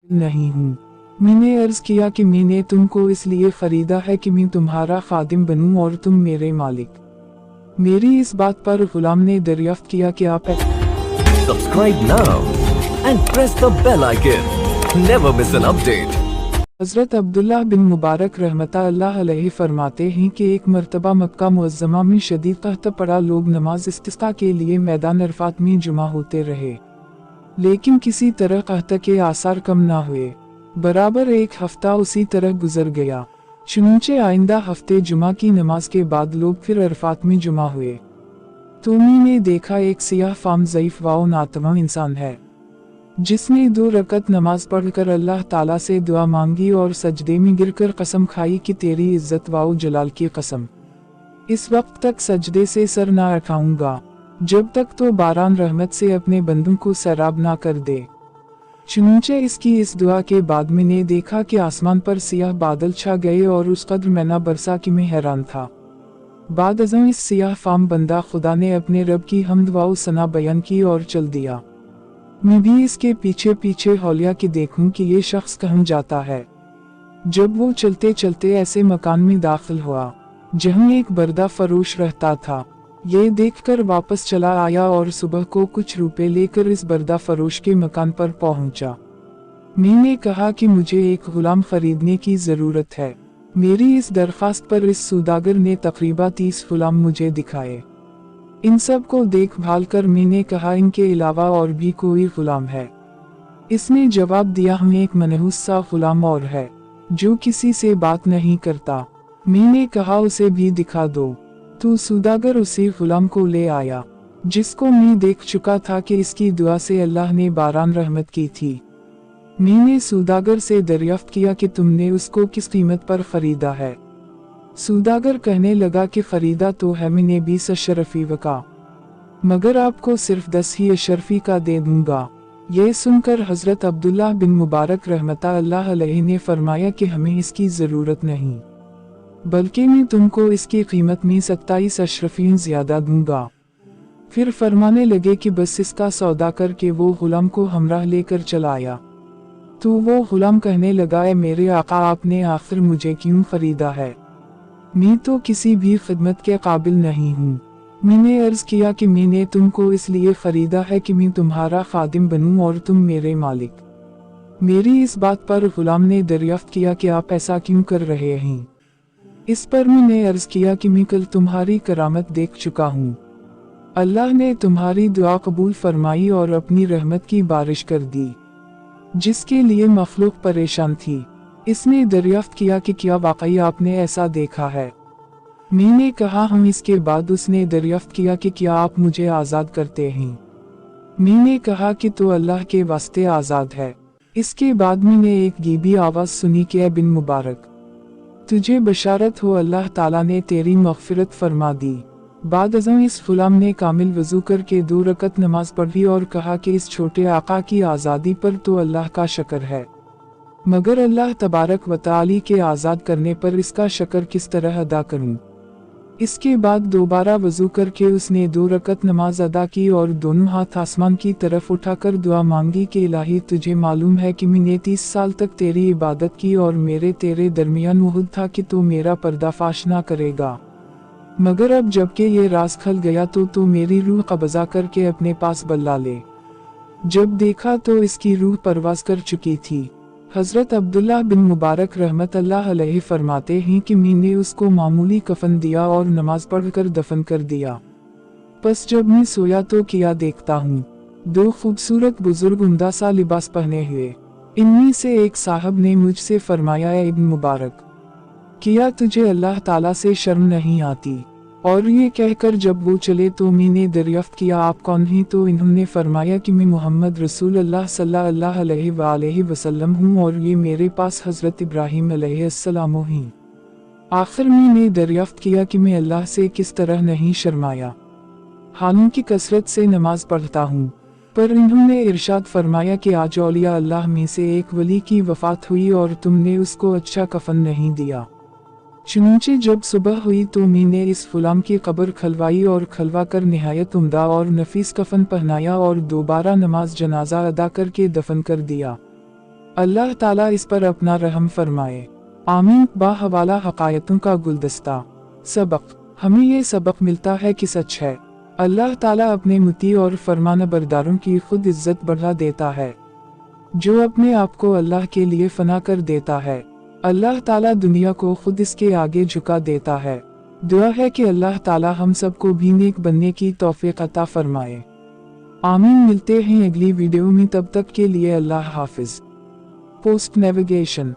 नहीं हूँ। मैंने अर्ज किया कि मैंने तुमको इसलिए खरीदा है कि मैं तुम्हारा खादिम बनूं और तुम मेरे मालिक। मेरी इस बात पर गुलाम ने दरियाफ्त किया कि आप Subscribe now and press the bell icon. Never miss an update. हज़रत अब्दुल्लाह बिन मुबारक रहमतुल्लाह अलैहि फरमाते हैं कि एक मरतबा मक्का मुअज़्ज़मा में शदीद कहत पड़ा लोग नमाज इस्तिस्का के लिए मैदान अरफात में जुमा होते रहे, लेकिन किसी तरह कहत के आसार कम ना हुए। बराबर एक हफ्ता उसी तरह गुजर गया। चुनांचे आइंदा हफ्ते जुमा की नमाज के बाद लोग फिर अरफात में जुमा हुए तो मैंने देखा एक सियाह फाम ज़ईफ व नातवा इंसान है, जिसने 2 रकत नमाज पढ़कर अल्लाह ताला से दुआ मांगी और सजदे में गिरकर कसम खाई कि तेरी इज्जत व जलाल की कसम, इस वक्त तक सजदे से सर ना उठाऊंगा जब तक तो बारान रहमत से अपने बंदों को सैराब ना कर दे। चुनांचे इसकी इस दुआ के बाद मैंने देखा कि आसमान पर सियाह बादल छा गए और उस कद्र मैना बरसा कि मैं हैरान था। बाद अज़ों इस सियाह फाम बंदा खुदा ने अपने रब की हम्द व सना बयान की और चल दिया। मैं भी इसके पीछे पीछे हौलिया कि देखूं कि ये शख्स कहाँ जाता है। जब वो चलते चलते ऐसे मकान में दाखिल हुआ जहाँ एक बर्दा फरोश रहता था, ये देखकर वापस चला आया और सुबह को कुछ रुपए लेकर इस बर्दा फरोश के मकान पर पहुंचा। मैंने कहा कि मुझे एक गुलाम खरीदने की जरूरत है। मेरी इस दरख्वास्त पर इस सौदागर ने तकरीबा 30 गुलाम मुझे दिखाए। इन सब को देखभाल कर मैंने कहा इनके अलावा और भी कोई गुलाम है। इसने जवाब दिया हमें एक मनहूस सा गुलाम और है जो किसी से बात नहीं करता। मैंने कहा उसे भी दिखा दो। तो सौदागर उसी गुलाम को ले आया जिसको मैं देख चुका था कि इसकी दुआ से अल्लाह ने बारान रहमत की थी। मैंने सौदागर से दरियाफ्त किया कि तुमने उसको किस कीमत पर खरीदा है। सौदागर कहने लगा कि खरीदा तो है मैंने 20 अशरफी का, मगर आपको सिर्फ 10 ही अशरफी का दे दूंगा। यह सुनकर हजरत अब्दुल्लाह बिन मुबारक रहमतुल्लाह अलैहि ने फरमाया कि हमें इसकी जरूरत नहीं, बल्कि मैं तुमको इसकी कीमत में 27 अशरफीन ज्यादा दूंगा। फिर फरमाने लगे कि बस इसका सौदा करके वो गुलाम को हमराह लेकर चला आया। तो वो गुलाम कहने लगा है मेरे आका आपने आखिर मुझे क्यों खरीदा है? मैं तो किसी भी खिदमत के काबिल नहीं हूँ। मैंने अर्ज किया कि मैंने तुमको इसलिए खरीदा है कि मैं तुम्हारा खादिम बनूं और तुम मेरे मालिक। मेरी इस बात पर गुलाम ने दरियाफ्त किया कि आप ऐसा क्यों कर रहे हैं। इस पर मैंने अर्ज किया कि मैं कल तुम्हारी करामत देख चुका हूँ। अल्लाह ने तुम्हारी दुआ कबूल फरमाई और अपनी रहमत की बारिश कर दी, जिसके लिए मखलूक परेशान थी। इसने दरियाफ्त किया कि क्या वाकई आपने ऐसा देखा है? मैंने कहा हम। इसके बाद उसने दरियाफ्त किया कि क्या आप मुझे आज़ाद करते हैं? मैंने कहा कि तो अल्लाह के वास्ते आज़ाद है। इसके बाद मैंने एक गीबी आवाज़ सुनी कि ए बिन मुबारक, तुझे बशारत हो अल्लाह ताला ने तेरी मग़फ़िरत फरमा दी। बाद अज़ों इस गुलाम ने कामिल वज़ू करके 2 रकत नमाज पढ़ी और कहा कि इस छोटे आका की आज़ादी पर तो अल्लाह का शुक्र है, मगर अल्लाह तबारक व तआला के आज़ाद करने पर इसका शुक्र किस तरह अदा करूं। इसके बाद दोबारा वज़ू करके उसने 2 रकत नमाज अदा की और दोनों हाथ आसमान की तरफ उठाकर दुआ मांगी कि इलाही तुझे मालूम है कि मैंने 30 साल तक तेरी इबादत की और मेरे तेरे दरमियान उहद था कि तू मेरा पर्दाफाश ना करेगा, मगर अब जबकि ये राज खल गया तो तू मेरी रूह कब्ज़ा करके अपने पास बुला ले। जब देखा तो इसकी रूह परवाज कर चुकी थी। हजरत अब्दुल्लाह बिन मुबारक रहमतुल्लाह अलैहि फरमाते हैं कि मैंने उसको मामूली कफन दिया और नमाज पढ़कर दफन कर दिया। बस जब मैं सोया तो क्या देखता हूँ, 2 खूबसूरत बुजुर्ग उम्दा सा लिबास पहने हुए। इनमें से एक साहब ने मुझसे फरमाया ए इब्न मुबारक, किया तुझे अल्लाह ताला से शर्म नहीं आती? और ये कहकर जब वो चले तो मैंने दरियाफ्त किया आप कौन हैं? तो इन्होंने फरमाया कि मैं मोहम्मद रसूल अल्लाह सल्लल्लाहु अलैहि वसल्लम हूँ और ये मेरे पास हज़रत इब्राहीम अलैहिस्सलाम हैं। आखिर मैंने दरियाफ्त किया कि मैं अल्लाह से किस तरह नहीं शर्माया, हालांकि कसरत से नमाज पढ़ता हूँ। पर इन्होंने इरशाद फरमाया कि आज औलिया अल्लाह में से एक वली की वफात हुई और तुमने उसको अच्छा कफन नहीं दिया। चुनांचे जब सुबह हुई तो मैंने इस गुलाम की कब्र खलवाई और खलवा कर निहायत उम्दा और नफीस कफन पहनाया और दोबारा नमाज जनाजा अदा करके दफन कर दिया। अल्लाह ताला इस पर अपना रहम फरमाए। आमीन। बाहवाला हकायतों का गुलदस्ता। सबक। हमें ये सबक मिलता है कि सच है, अल्लाह ताला अपने मुती और फरमानबरदारों की खुद इज्जत बढ़ा देता है। जो अपने आप को अल्लाह के लिए फना कर देता है, अल्लाह ताला दुनिया को खुद इसके आगे झुका देता है। दुआ है कि अल्लाह ताला हम सबको भी नेक बनने की तौफीक अता फरमाए। आमीन। मिलते हैं अगली वीडियो में, तब तक के लिए अल्लाह हाफिज। Post navigation.